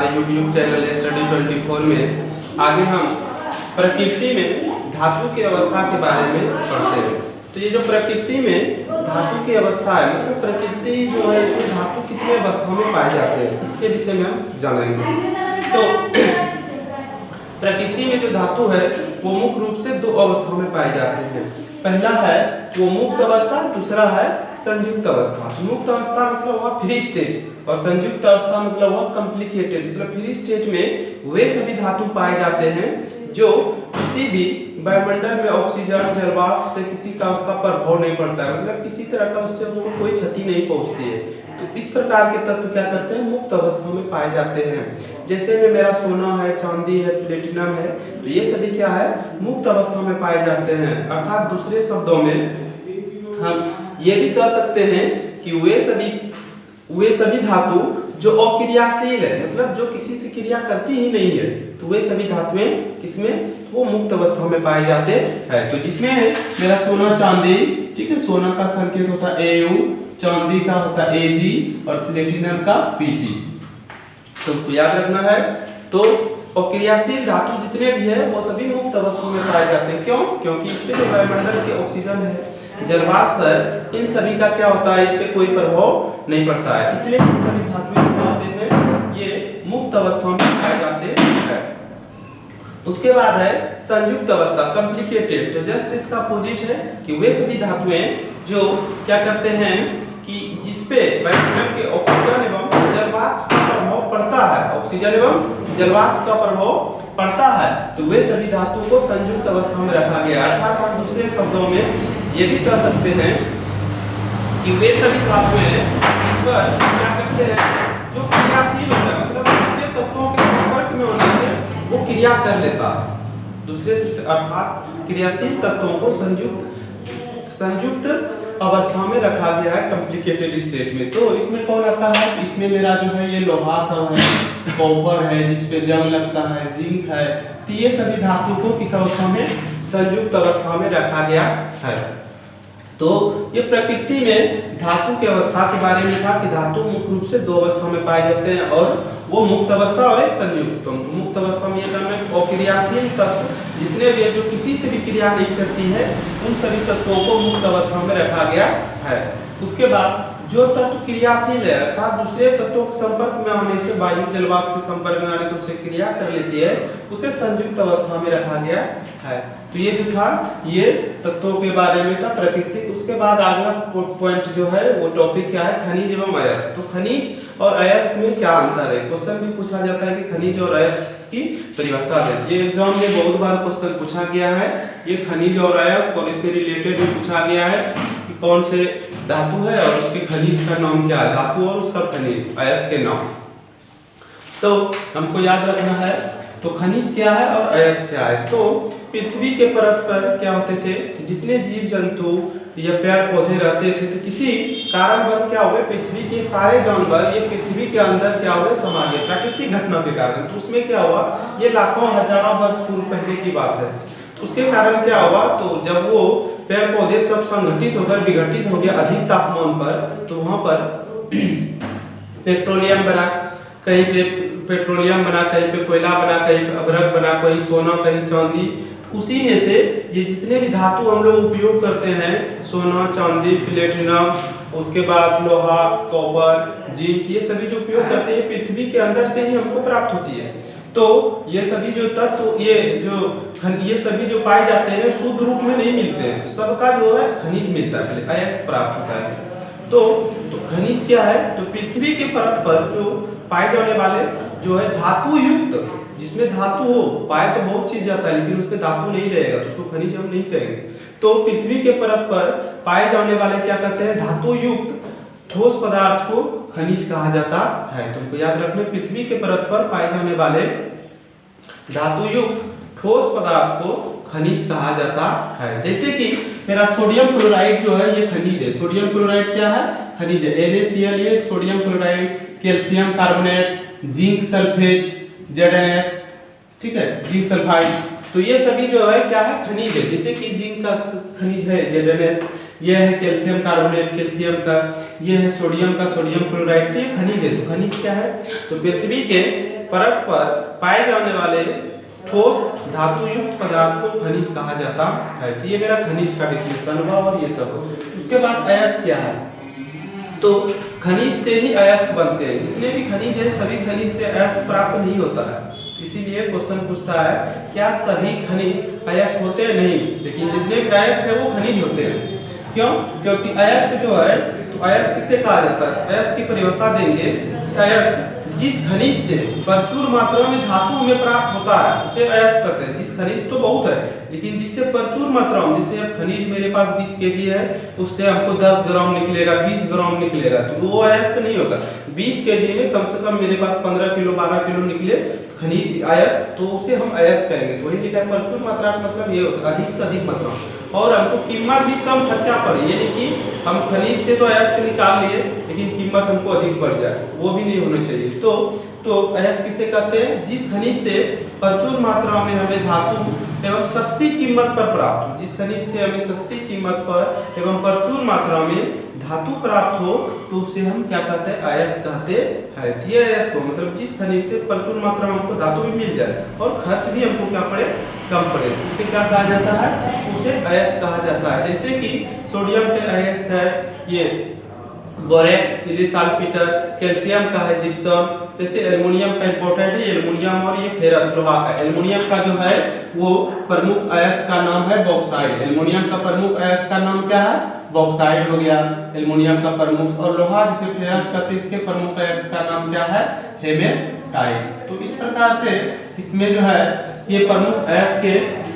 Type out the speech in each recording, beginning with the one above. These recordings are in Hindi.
हमारे YouTube चैनल स्टडी 24 में आगे हम प्रकृति में धातु की अवस्था के बारे में पढ़ते हैं। तो ये जो प्रकृति में धातु की अवस्था है, मतलब प्रकृति जो है इसमें धातु कितने अवस्थाओं में पाए जाते हैं, इसके विषय में हम जानेंगे। तो प्रकृति में जो धातु है वो मुख्य रूप से दो अवस्थाओं में पाए जाते हैं। पहला है वो मुक्त अवस्था, दूसरा है संयुक्त अवस्था। मुक्त अवस्था मतलब हुआ फ्री स्टेट और संयुक्त अवस्था मतलब हुआ कॉम्प्लिकेटेड। मतलब फ्री स्टेट में वे सभी धातु पाए जाते हैं जो किसी भी वायुमंडल में ऑक्सीजन जलवायु से किसी का उसका प्रभाव नहीं पड़ता है, मतलब किसी तरह का उससे उसको कोई क्षति नहीं पहुंचती है। तो इस प्रकार के तत्व क्या करते हैं, मुक्त अवस्था में पाए जाते हैं। जैसे में मेरा सोना है, चांदी है, प्लेटिनम है, तो ये सभी क्या है, मुक्त अवस्था में पाए जाते हैं। अर्थात दूसरे शब्दों में हम ये भी कह सकते हैं कि वे सभी धातु जो अक्रियाशील है, मतलब जो किसी से क्रिया करती ही नहीं है, तो वे सभी धातुएं किसमें, वो मुक्त अवस्था में पाए जाते हैं। तो जिसमें मेरा सोना चांदी, ठीक है, सोना का संकेत होता है AU, चांदी का होता है AG और प्लेटिनम का PT। तो याद रखना है। तो अक्रियाशील धातु जितने भी है वो सभी मुक्त अवस्था में पाए जाते हैं। क्यों? क्योंकि इसमें जो वायुमंडल के ऑक्सीजन है, जलवाष्प है, इन सभी का क्या होता है, इस पे कोई प्रभाव नहीं पड़ता है, इसलिए इन सभी धातुएं क्या होते हैं, ये मुक्त अवस्था में पाए जाते हैं। उसके बाद है संयुक्त अवस्था, कॉम्प्लिकेटेड। तो जस्ट इसका अपोजिट है कि वे सभी धातुएं जो क्या करते हैं कि जिसपे वायुमंडल के ऑक्सीजन एवं जलवाष्प का प्रभाव पड़ता है, ऑक्सीजन एवं जलवाष्प का प्रभाव पड़ता है, तो वे सभी धातु को संयुक्त अवस्था में रखा गया। अर्थात हम दूसरे शब्दों में ये भी कह सकते हैं कि वे सभी धातुएं इस पर क्या करते हैं, जो क्रियाशील होता है, मतलब दूसरे तत्वों के संपर्क में होने से वो क्रिया कर लेता है। दूसरे अर्थात क्रियाशील तत्वों को संयुक्त अवस्था में रखा गया है कॉम्प्लिकेटेड स्टेट में। तो इसमें कौन आता है, इसमें मेरा जो है ये लोहा सब है, कॉपर है जिसपे जंग लगता है, जिंक है, तो ये सभी धातु को किस अवस्था में, संयुक्त अवस्था में रखा गया है। तो ये प्रकृति में धातु की अवस्था के बारे में था कि धातु मुख्य रूप से दो अवस्था में पाए जाते हैं, और वो मुक्त अवस्था और एक संयुक्त। तो मुक्त अवस्था में ये करना है अक्रियाशील तत्व जितने भी जो किसी से भी क्रिया नहीं करती है, उन सभी तत्वों को मुक्त अवस्था में रखा गया है। उसके बाद जो तत्व क्रियाशील है, अर्थात दूसरे तत्वों के संपर्क में आने से, वायु जलवाष्प के संपर्क में आने से उससे क्रिया कर लेती है, उसे संयुक्त अवस्था में रखा गया है। तो ये जो था ये तत्वों के बारे में था प्रकृति। उसके बाद अगला पॉइंट जो है वो टॉपिक क्या है, खनिज एवं अयस्क। तो खनिज और अयस्क में क्या अंतर है, क्वेश्चन भी पूछा जाता है कि खनिज और अयस्क की परिभाषा है। ये एग्जाम में बहुत बार क्वेश्चन पूछा गया है, ये खनिज और अयस्क, और इससे रिलेटेड भी पूछा गया है कि कौन से धातु है और उसके खनिज का नाम क्या है, धातु और उसका खनिज अयस्क के नाम। तो हमको याद रखना है, तो खनिज क्या है और अयस्क क्या है। तो पृथ्वी के परत पर क्या होते थे, जितने जीव जंतु या पेड़ पौधे रहते थे, तो किसी कारणवश क्या हुए, पृथ्वी के सारे जानवर ये पृथ्वी के अंदर क्या हुए, समा गए प्राकृतिक घटना के कारण। तो उसमें क्या हुआ, ये लाखों हजारों वर्ष पूर्व पहले की बात है। तो उसके कारण क्या हुआ, तो जब वो पेड़ पौधे सब संगठित होकर विघटित हो गया अधिक तापमान पर, तो वहां पर पेट्रोलियम बना, कहीं पे पेट्रोलियम बना, कहीं पे कोयला बना, कहीं पे अभ्रक बना, कहीं सोना, कहीं चांदी। उसी में से ये जितने भी धातु हम लोग उपयोग करते हैं, सोना, चांदी, प्लेटिनम, उसके बाद लोहा, कॉपर, जिंक, ये सभी जो उपयोग करते हैं पृथ्वी के अंदर से ही हमको प्राप्त होती है। तो ये सभी जो तत्व ये सभी जो पाए जाते हैं शुद्ध रूप में नहीं मिलते हैं, तो सबका जो है खनिज मिलता है, पहले अयस्क प्राप्त होता है। तो खनिज क्या है, तो पृथ्वी के परत पर जो पाए जाने वाले जो है धातु युक्त, जिसमें धातु हो, पाए तो बहुत चीज जाता है लेकिन उसमें धातु नहीं रहेगा तो उसको खनिज हम नहीं कहेंगे। तो पृथ्वी के परत पर पाए जाने वाले क्या कहते हैं, धातु युक्त ठोस पदार्थ को खनिज कहा जाता है। तुमको याद रखना, पृथ्वी के परत पर पाए जाने वाले धातु युक्त ठोस पदार्थ को खनिज कहा जाता है। जैसे कि मेरा सोडियम क्लोराइड जो है ये खनिज है। सोडियम क्लोराइड क्या है, खनिज है। NaCl ये sodium chloride, calcium carbonate, zinc sulphate ZnS, ठीक है, जिंक सल्फाइड, तो ये सभी जो है क्या है, खनिज है। जैसे कि जिंक का खनिज है ZnS, ये है कैल्शियम कार्बोनेट कैल्शियम का, ये है सोडियम का सोडियम क्लोराइड, तो ये खनिज है। तो खनिज क्या है, तो पृथ्वी के परत पर पाए जाने वाले ठोस धातु युक्त पदार्थ को खनिज कहा जाता है। तो ये मेरा खनिज का डिफिनेशन हुआ और ये सब। उसके बाद अयस्क क्या है, तो खनिज से ही अयस्क बनते हैं। जितने भी खनिज है सभी खनिज से अयस्क प्राप्त नहीं होता है। इसीलिए क्वेश्चन पूछता है क्या सभी खनिज अयस्क होते हैं? नहीं, लेकिन जितने भी अयस्क है वो खनिज होते हैं। क्यों? क्योंकि अयस्क जो है, तो अयस्क किसे कहा जाता है? अयस्क की परिभाषा देंगे, अयस्क जिस खनिज से प्रचुर मात्रा में धातु हमें प्राप्त होता है उसे अयस्क कहते हैं। जिस खनिज तो बहुत है, लेकिन जिससे प्रचुर मात्रा में, जैसे अब खनिज मेरे पास 20 केजी है, उससे हमको 10 ग्राम निकलेगा, 20 ग्राम निकलेगा, तो वो अयस्क नहीं होगा। 20 केजी में कम से कम मेरे पास 15 किलो 12 किलो निकले खनिज अयस्क, तो उसे हम अयस्क कहेंगे। वही लिखा है प्रचुर मात्रा का मतलब ये होता है अधिक से अधिक मात्रा, और हमको कीमत भी कम खर्चा पड़े, यानी कि हम खनिज से तो अयस्क निकाल लिए लेकिन कीमत हमको अधिक पड़ जाए, वो भी नहीं होना चाहिए। तो अयस्क किसे कहते हैं? जिस खनिज से प्रचुर मात्रा में हमें धातु एवं सस्ती कीमत पर प्राप्त हो, जिस खनिज से हमें सस्ती कीमत पर एवं प्रचुर मात्रा में धातु प्राप्त हो, तो उसे हम क्या कहते हैं? अयस्क कहते हैं। ये अयस्क हो मतलब जिस खनिज से प्रचुर मात्रा में हमको धातु भी मिल जाए और खर्च भी हमको क्या पड़े? कम पड़े, उसे क्या कहा जाता है? उसे अयस्क कहा जाता है। जैसे कि सोडियम के अयस्क है ये बोरेक्स, चिली साल्टपीटर, कैल्शियम का है जिप्सम, जैसे एल्युमिनियम का इंपॉर्टेंट है एल्युमिनियम और ये फेरस लोहा का। एल्युमिनियम का जो है वो प्रमुख अयस्क का नाम है बॉक्साइड। एल्युमिनियम का प्रमुख अयस्क का नाम क्या है? बॉक्साइड हो गया एल्युमिनियम का प्रमुख। और लोहा जिसे फेरस कहते हैं इसके प्रमुख अयस्क का नाम क्या है? हेमेटाइट। तो इस प्रकार से इसमें जो है ये प्रमुख अयस्क के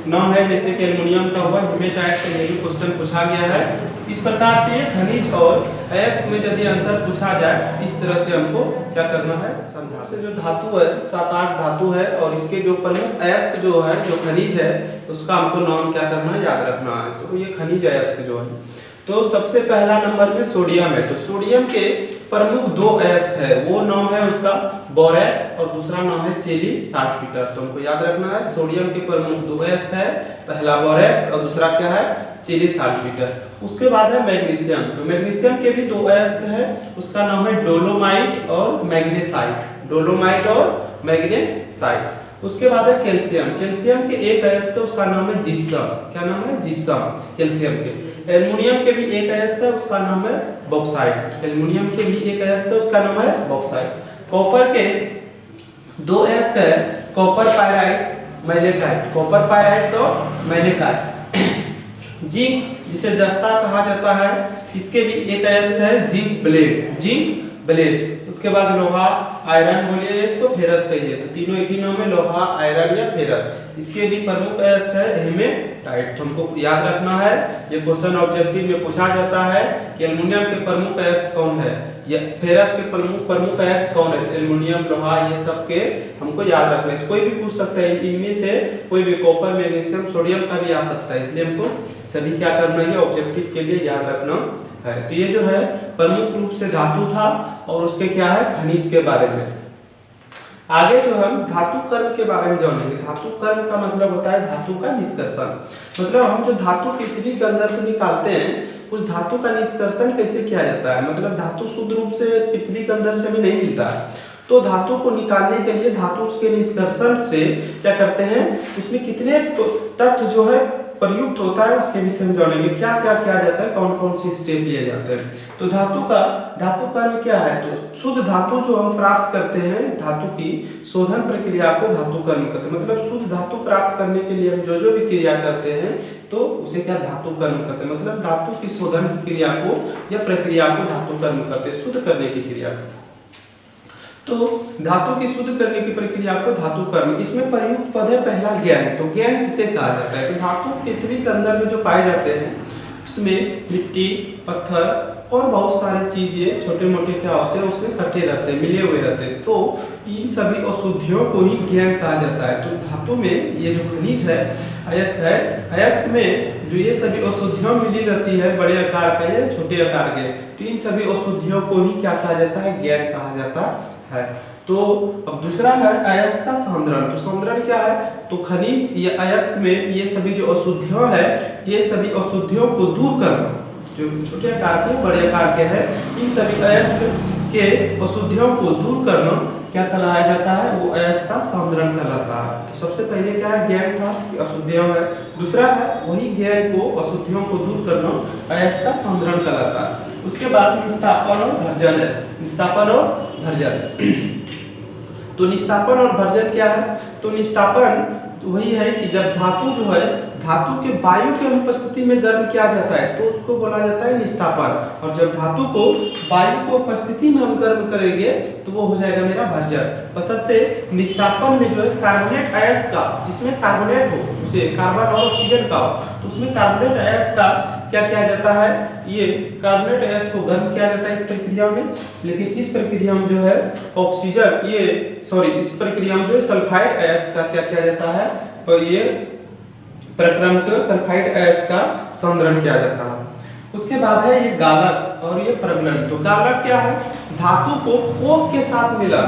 नाम है, जैसे कि एल्युमिनियम का हुआ, हेमेटाइट का यही क्वेश्चन पूछा गया है। इस प्रकार से ये खनिज और अयस्क में यदि अंतर पूछा जाए इस तरह से हमको क्या करना है? समझा से जो धातु है 7-8 धातु है और इसके जो प्रमुख अयस्क जो है जो खनिज है उसका हमको नाम क्या करना है? याद रखना है। तो ये खनिज अयस्क जो है, तो सबसे पहला नंबर में सोडियम है। तो सोडियम के प्रमुख 2 अयस्क है, वो नाम है उसका बोरेक्स और दूसरा नाम है चिली साल्टपीटर। तो हमको याद रखना है सोडियम के प्रमुख 2 अयस्क है, पहला बोरेक्स और दूसरा क्या है? Chile saltpetre. उसके बाद है मैग्नीशियम। तो मैग्नीशियम के भी 2 अयस्क है, उसका नाम है डोलोमाइट और मैग्नेसाइट। डोलोमाइट और मैग्नेसाइट। उसके बाद है कैल्शियम। कैल्शियम के एक अयस्क है, उसका नाम है जिप्सम। क्या नाम है? जिप्सम कैल्शियम के। एल्युमिनियम के भी एक अयस्क है, उसका नाम है बॉक्साइट। एल्युमिनियम के भी एक अयस्क है, उसका नाम है बॉक्साइट। कॉपर के 2 अयस्क है, copper pyrites, malachite. Copper pyrites और मैलेकाइट। जिंक जिसे जस्ता कहा जाता है, इसके भी एक अयस्क है जिंक ब्लेड। Zinc blende. उसके बाद लोहा, आयरन बोलिए इसको, फेरस कहिए, तो तीनों एक ही नाम है, लोहा, आयरन या फेरस। इसके भी प्रमुख अयस्क है हेमेटाइट। तो हमको याद रखना है, ये क्वेश्चन ऑब्जेक्टिव में पूछा जाता है कि एल्युमिनियम के प्रमुख अयस्क कौन है या फेरस के प्रमुख अयस्क कौन है? एल्युमिनियम, लोहा, ये सब के हमको याद रखना है। तो कोई भी पूछ सकता है इनमें से कोई भी, कॉपर, मैग्नीशियम, सोडियम का भी आ सकता है, इसलिए हमको सभी क्या करना है? ऑब्जेक्टिव के लिए याद रखना है। तो ये जो है प्रमुख रूप से धातु था और उसके क्या है? खनिज के बारे में। आगे जो हम धातु कर्म के बारे में जानेंगे। धातु कर्म का मतलब होता है धातु का निष्कर्षण। मतलब हम जो धातु पृथ्वी के अंदर से निकालते हैं उस धातु का निष्कर्षण कैसे किया जाता है। मतलब धातु शुद्ध रूप से पृथ्वी के अंदर से भी नहीं मिलता है, तो धातु को निकालने के लिए धातु के निष्कर्षण से क्या करते हैं, उसमें कितने तत्व जो है प्रयुक्त होता है उसके विषय में जानेंगे। क्या क्या किया जाता है, कौन कौन से स्टेप लिए जाते हैं। तो धातु कर्म क्या है? तो शुद्ध धातु जो हम प्राप्त करते हैं, धातु की शोधन प्रक्रिया को धातु कर्म कहते हैं। मतलब शुद्ध धातु प्राप्त करने के लिए हम जो भी क्रिया करते हैं तो उसे क्या धातु कर्म कहते हैं। मतलब धातु की शोधन की क्रिया को या प्रक्रिया को धातु कर्म कहते हैं, शुद्ध करने की क्रिया को। तो धातु की शुद्ध करने की प्रक्रिया को धातु कर्म। इसमें प्रयुक्त पद है पहला ज्ञान। तो ज्ञान किसे कहा जाता है? तो धातु पृथ्वी के अंदर में जो पाए जाते हैं उसमें मिट्टी, पत्थर और बहुत सारी चीजें छोटे मोटे क्या होते हैं उसमें सटे रहते हैं, मिले हुए रहते हैं। तो इन सभी अशुद्धियों को ही ज्ञान कहा जाता है। तो धातु में ये जो खनिज है, अयस्क है, अयस्क में जो ये सभी अशुद्धियां मिली रहती है, बड़े आकार का या छोटे आकार के, तो इन सभी अशुद्धियों को ही क्या कहा जाता है? ज्ञान कहा जाता है। तो अब दूसरा है अयस्क का सांद्रण। तो सांद्रण क्या है? तो खनिज या अयस्क में ये सभी जो अशुद्धियां है, ये सभी अशुद्धियों को दूर करना, जो छोटे आकार के बड़े आकार के हैं, इन सभी अयस्क के अशुद्धियों को दूर करना क्या कहलाया जाता है, वो अयस्क का सांद्रण कहलाता है। तो सबसे पहले क्या है, ज्ञान था, अशुद्धियों है। दूसरा है वही ज्ञान को, अशुद्धियों को दूर करना, अयस्क का सांद्रण कहलाता है। उसके बाद निस्तापन और भर्जन है। निस्तापन और भर्जन तो निस्तापन और भर्जन क्या है, तो निस्तापन तो वही है कि जब धातु जो है, धातु के वायु की अनुपस्थिति में गर्म किया जाता है तो उसको बोला जाता है निस्तापन, और जब धातु को वायु को उपस्थिति में हम गर्म करेंगे तो वो हो जाएगा मेरा भर्जन। बशर्ते निस्तापन में जो है कार्बोनेट अयस्क का, जिसमें कार्बोनेट हो, उसे कार्बन और ऑक्सीजन का हो, तो उसमें कार्बोनेट अयस्क का क्या किया जाता है, ये कार्बोनेट अयस्क को गर्म किया जाता है इस प्रक्रिया में। लेकिन इस प्रक्रिया में जो है ऑक्सीजन, इस प्रक्रिया में जो है सल्फाइड अयस्क का क्या किया जाता है, तो ये प्रक्रम को सल्फाइड अयस्क का सांद्रण किया जाता है। उसके बाद है ये गालक और ये प्रगलन। तो गालक क्या है, धातु को कोक के साथ मिला,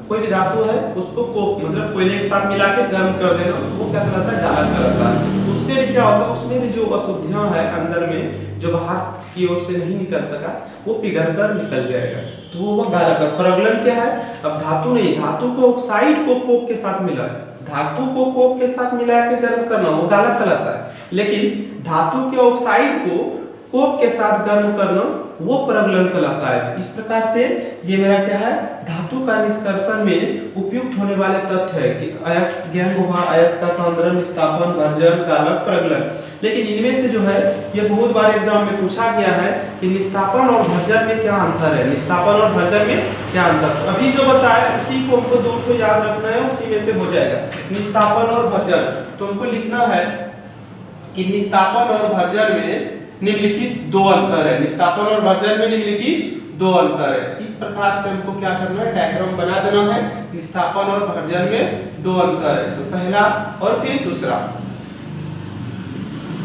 कोई भी धातु है उसको कोक मतलब कोयले के साथ मिला के गर्म कर देना, वो क्या कहलाता है, गालक कहलाता है। उससे भी क्या होता है, उसमें भी जो अशुद्धियां है अंदर में, जो बाहर की ओर से नहीं निकल सका, वो पिघल कर निकल जाएगा, तो वो गालक है। प्रगलन क्या है, अब धातु नहीं, धातु को ऑक्साइड को कोक के साथ मिला, धातु को कोक के साथ मिला के गर्म करना, वो गालक कहलाता है। लेकिन धातु के ऑक्साइड को कोक के साथ गर्म करना, वो प्रगलन कहलाता है। इस प्रकार से ये मेरा क्या है, धातु का निष्कर्षण में उपयुक्त होने वाले तथ्य है कि अयस्क ज्ञान हुआ, अयस्क का सांद्रण, निस्तापन, भर्जन, गालक, प्रगलन। लेकिन इनमें से जो है ये बहुत बार एग्जाम में पूछा गया है कि निस्तापन और भर्जन में क्या अंतर है, निस्तापन और भर्जन में क्या अंतर। तो अभी जो बताया उसी को हमको दो को याद रखना है, उसी में से हो जाएगा निस्तापन और भर्जन। तो हमको लिखना है कि निस्तापन और भर्जन में निम्नलिखित दो अंतर है, निस्तापन और भर्जन में निम्नलिखित दो अंतर है। इस प्रकार से हमको क्या करना है, डायग्राम बना देना है, निस्तापन और भर्जन में दो अंतर है, तो पहला और फिर दूसरा,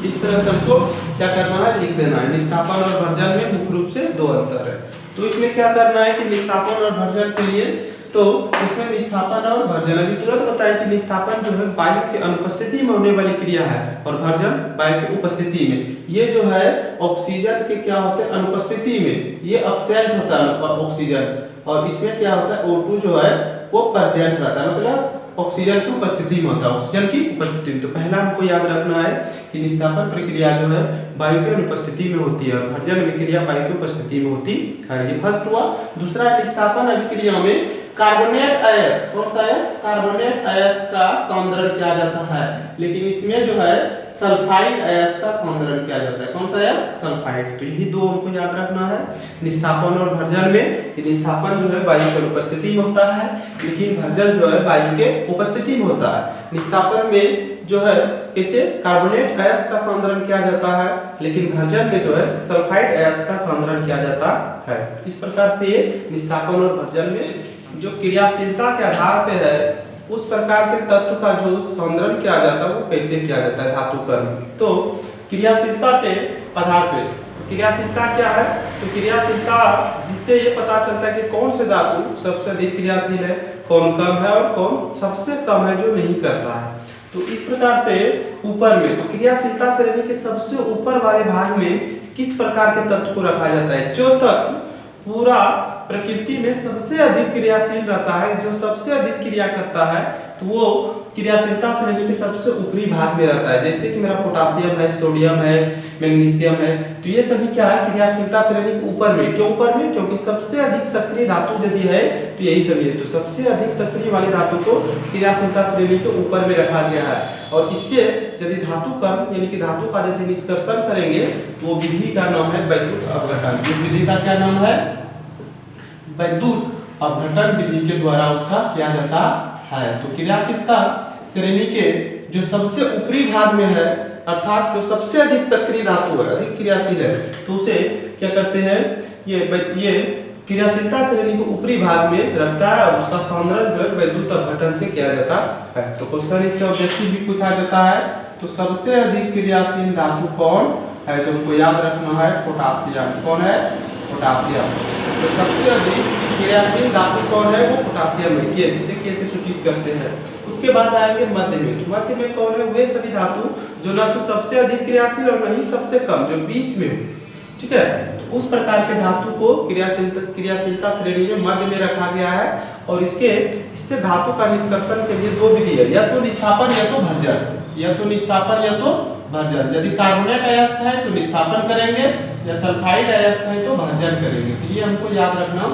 इस तरह से हमको क्या करना है, लिख देना है। निस्तापन और भर्जन में मुख्य रूप से दो अंतर है। तो इसमें क्या करना है कि निस्तापन और भर्जन के लिए, तो इसमें निस्तापन और भर्जन अभी तुरंत बताएं कि निस्तापन जो है वायु के अनुपस्थिति में होने वाली क्रिया है, और भर्जन वायु की उपस्थिति में। ये जो है ऑक्सीजन के क्या होते हैं, अनुपस्थिति में ये अपसेंट होता है ऑक्सीजन, और इसमें क्या होता है O2 जो है वो प्रेजेंट रहता है, मतलब ऑक्सीजन की उपस्थिति में होता है, ऑक्सीजन की उपस्थिति में। तो पहला हमको याद रखना है कि निस्तापन प्रक्रिया जो है वायु की अनुपस्थिति में होती है, और भर्जन अभिक्रिया वायु की उपस्थिति में होती है। ये फर्स्ट हुआ। दूसरा, निस्तापन अभिक्रिया में कार्बोनेट अयस्क, कौन सा अयस्क, कार्बोनेट अयस्क का सांद्रण किया जाता है, लेकिन इसमें जो है सल्फाइड अयस्क का सांद्रण किया जाता है। कौन सा अयस्क, सल्फाइड। तो यही दो हमको याद रखना है निस्तापन और भर्जन में। निस्तापन जो है वायु की उपस्थिति में होता है, लेकिन भर्जन जो है वायु के उपस्थिति में होता है। निस्तापन में जो है कैसे कार्बोनेट अयस्क का सांद्रण किया जाता है, लेकिन भर्जन में जो है सल्फाइड अयस्क का सांद्रण किया जाता है। इस प्रकार से ये निस्तापन और भर्जन में जो क्रियाशीलता के आधार पे है, उस प्रकार के तत्व का जो सांद्रण किया जाता है वो कैसे किया जाता है धातु कर्म। तो क्रियाशीलता के आधार पे, क्रियाशीलता क्या है, तो क्रियाशीलता जिससे ये पता चलता है कि कौन से धातु सबसे अधिक क्रियाशील है, कौन कम है और कौन सबसे कम है जो नहीं करता है। तो इस प्रकार से ऊपर में, तो क्रियाशीलता श्रेणी के सबसे ऊपर वाले भाग में किस प्रकार के तत्व को रखा जाता है, जो तत्व पूरा प्रकृति में सबसे अधिक क्रियाशील रहता है, जो सबसे अधिक क्रिया करता है, तो वो क्रियाशीलता श्रेणी के सबसे ऊपरी भाग में रहता है। जैसे कि मेरा पोटासियम है, सोडियम है, मैग्नीशियम है, तो ये सभी क्या है क्रियाशीलता श्रेणी के ऊपर में। क्यों ऊपर में, क्योंकि सबसे अधिक सक्रिय धातु यदि है तो यही सभी है। तो सबसे अधिक सक्रिय वाले धातु को क्रियाशीलता श्रेणी के ऊपर में रखा गया है, और इससे यदि धातु कर्म यानी कि धातु का यदि निष्कर्षण करेंगे तो वो विधि का नाम है वैद्युत अपघटन। इस विधि का क्या नाम है, वैद्युत अपघटन विधि के द्वारा उसका किया जाता है। तो क्रियाशीलता श्रेणी के जो सबसे ऊपरी भाग में है, अर्थात जो सबसे अधिक सक्रिय धातु है, अधिक क्रियाशील है, तो उसे क्या करते हैं, ये क्रियाशीलता श्रेणी के ऊपरी भाग में रखता है, और उसका सांद्रण जो है वैद्युत अपघटन से किया जाता है। तो क्वेश्चन इससे ऑब्जेक्टिव भी पूछा जाता है, तो सबसे अधिक क्रियाशील धातु कौन है, तो हमको याद रखना है पोटासियम। कौन है, पोटासियम। तो सबसे अधिक क्रियाशील धातु कौन है, वो पोटासियम है, जिससे कि ऐसे सूचित करते हैं। उसके बाद आएंगे मध्य में। तो मध्य में कौन है, वे सभी धातु जो ना तो सबसे अधिक क्रियाशील और न ही सबसे कम, जो बीच में हो, ठीक है। तो उस प्रकार के धातु को क्रियाशीलता श्रेणी में मध्य में रखा गया है और इससे धातु का निष्कर्षण के लिए दो विधि है, या तो निष्ठापन या तो भर्जन, या तो निष्ठापन या तो भर्जन। यदि कार्बोनेट अयस्क है तो निष्ठापन करेंगे, या सल्फाइड अयस्क है तो भर्जन करेंगे। तो ये हमको याद रखना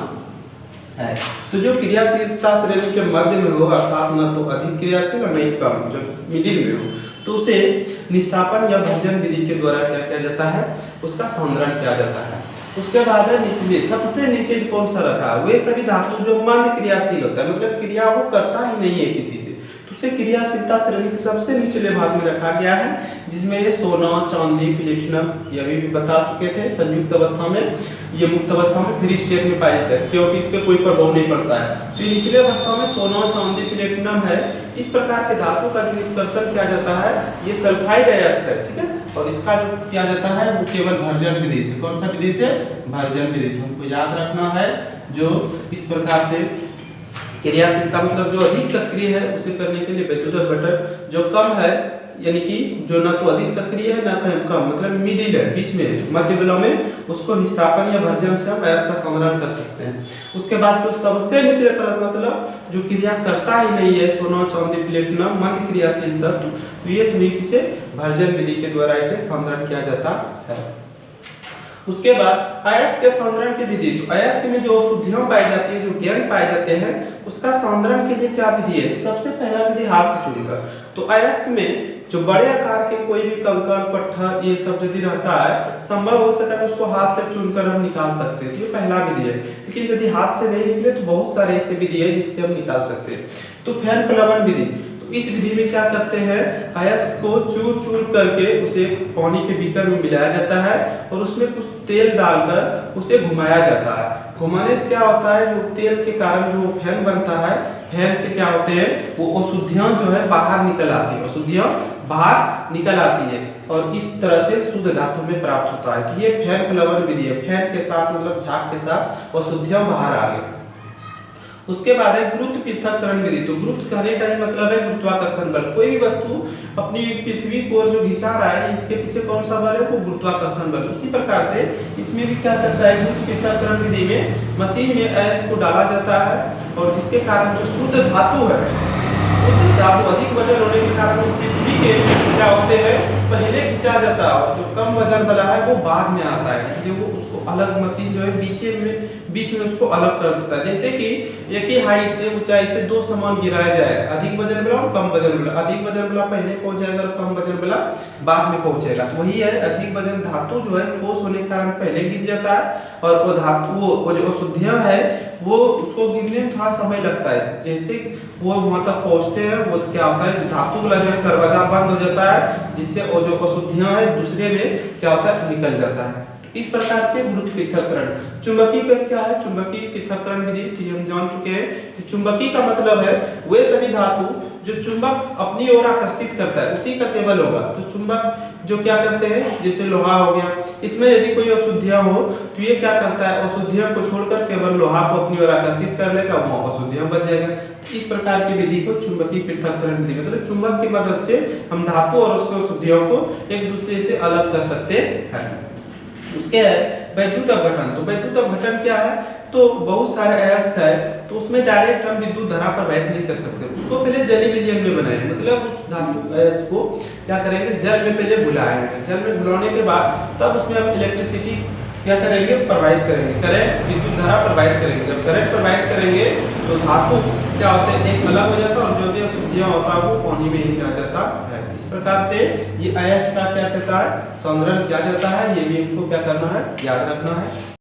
है। तो जो क्रियाशीलता श्रेणी के मध्य में हो, अर्थात न तो अधिक क्रियाशील और न ही कम, जो मिडिल में हो, तो उसे निष्ठापन या भर्जन विधि के द्वारा क्या किया जाता है, उसका सांद्रण किया जाता है। उसके बाद है निचले, सबसे नीचे कौन सा रखा है, वे सभी धातु जो मंद क्रियाशील होता है, मतलब क्रिया वो करता ही नहीं है किसी से, तो उसे क्रियाशीलता श्रेणी के सबसे निचले भाग में रखा गया है, जिसमें ये सोना, चांदी, प्लेटिनम, ये अभी भी बता चुके थे, संयुक्त अवस्था में, ये मुक्त अवस्था में फ्री स्टेट में पाए जाते हैं, क्योंकि इस पे कोई प्रभाव नहीं पड़ता है। तो निचले अवस्था में सोना, चांदी, प्लेटिनम है। इस प्रकार के धातु का जो निष्कर्षण किया जाता है, ये सल्फाइड अयस्क है, ठीक है। और इसका जो किया जाता है वो केवल भर्जन विधि से। कौन सा विधि से? भर्जन विधि। तो हमको याद रखना है, जो इस प्रकार से क्रियाशीलता मतलब जो अधिक सक्रिय है उसे करने के लिए वैद्युत अपघटन, जो कम है यानी कि जो ना तो अधिक सक्रिय है ना कम, मतलब मिडिल है, बीच में मध्य बिलों में, उसको निष्ठापन या भर्जन से हम अयस्क का सांद्रण कर सकते हैं। उसके बाद जो सबसे निचले पर मतलब जो क्रिया करता ही नहीं है, सोना, चांदी, प्लेटिनम, मंद क्रियाशील तत्व, तो ये सभी किसे भर्जन विधि के द्वारा इसे सांद्रण किया जाता है। उसके बाद अयस्क के सांद्रण की विधि, तो अयस्क में जो अशुद्धियां पाई जाती है, जो ज्ञान पाए जाते हैं, उसका सांद्रण के लिए क्या विधि है? सबसे पहला विधि हाथ से चुनकर। तो अयस्क में जो बड़े आकार के कोई भी कंकड़, पत्थर, ये सब यदि रहता है, संभव हो सके तो उसको हाथ से चुनकर हम निकाल सकते हैं, तो ये पहला विधि है। लेकिन यदि हाथ से नहीं निकले तो बहुत सारे ऐसे विधि है जिससे हम निकाल सकते हैं। तो फैन प्लवन विधि, इस विधि में क्या करते हैं, अयस्क को चूर चूर करके उसे पानी के बीकर में मिलाया जाता है और उसमें कुछ तेल डालकर उसे घुमाया जाता है। घुमाने से क्या होता है, जो तेल के कारण जो फैन बनता है, फैन से क्या होते हैं, वो अशुद्धियां जो है बाहर निकल आती है, अशुद्धियां बाहर निकल आती है और इस तरह से शुद्ध धातु में प्राप्त होता है। तो ये फैन प्लवन विधि है। फैन के साथ मतलब झाग के साथ अशुद्धियां बाहर आ गई। उसके बाद है गुरुत्व पृथक्करण विधि। तो गुरुत्व कहने का ही मतलब है गुरुत्वाकर्षण बल। कोई भी वस्तु अपनी पृथ्वी को जो घिंचा रहा है, इसके पीछे कौन सा बल है, वो गुरुत्वाकर्षण बल। उसी प्रकार से इसमें भी क्या करता है, गुरुत्व पृथक्करण विधि में मशीन में अयस्क को डाला जाता है और जिसके कारण जो शुद्ध धातु है, शुद्ध धातु अधिक वजन होने के कारण पृथ्वी के क्या होते हैं, पहले खिंचा जाता है और जो कम वजन वाला है वो बाद में आता है, इसलिए वो उसको अलग मशीन जो है बीच में उसको अलग कर देता है। जैसे कि एक ही हाइट से, ऊंचाई से दो सामान गिराया जाए, अधिक वजन वाला और कम वजन वाला, अधिक वजन वाला पहले पहुंच जाएगा और कम वजन वाला बाद में पहुंचेगा। तो वही है, अधिक वजन धातु जो है ठोस होने के कारण पहले गिर जाता है और वो धातु वो जो अशुद्धियां है वो उसको गिरने में थोड़ा समय लगता है। जैसे वो वहां तक पहुंचते हैं, वो क्या होता है, धातु वाला जो है दरवाजा बंद हो जाता है, जिससे वो जो अशुद्धियां है दूसरे में क्या होता है, निकल जाता है। इस प्रकार से गुरुत्व पृथक्करण। चुंबकीय का क्या है, चुंबकीय पृथक्करण विधि तो हम जान चुके हैं कि चुंबकीय का मतलब है वे सभी धातु जो चुंबक अपनी ओर आकर्षित करता है उसी का केवल होगा। तो चुंबक जो क्या करते हैं, जैसे लोहा हो गया, इसमें यदि कोई अशुद्धियां हो तो ये क्या करता है, अशुद्धियां को छोड़कर केवल लोहा को अपनी ओर आकर्षित कर लेगा, वो अशुद्धियां बच जाएगा। इस प्रकार की विधि को चुंबकीय पृथक्करण विधि, मतलब चुंबक की मदद से हम धातु और उसके अशुद्धियों को एक दूसरे से अलग कर सकते हैं। उसके वैद्युत अपघटन। तो वैद्युत अपघटन क्या है, तो बहुत सारे अयस्क है तो उसमें डायरेक्ट हम विद्युत धारा प्रवाहित नहीं कर सकते, उसको पहले जलीय विलयन में बनाएंगे, मतलब उस धातु अयस्क को क्या करेंगे, जल में पहले घुलाएंगे, जल में घुलाने के बाद तब उसमें हम इलेक्ट्रिसिटी क्या करेंगे, प्रवाहित करेंगे, करंट, विद्युत धारा प्रवाहित करेंगे। जब करंट प्रवाहित करेंगे तो धातु क्या होता है, एक अलग हो जाता है और जो भी अशुद्धियां होता है वो पानी में ही रह जाता है। इस प्रकार से ये अयस्क का क्या कहता है, सांद्रण किया जाता है। ये भी हमको क्या करना है, याद रखना है।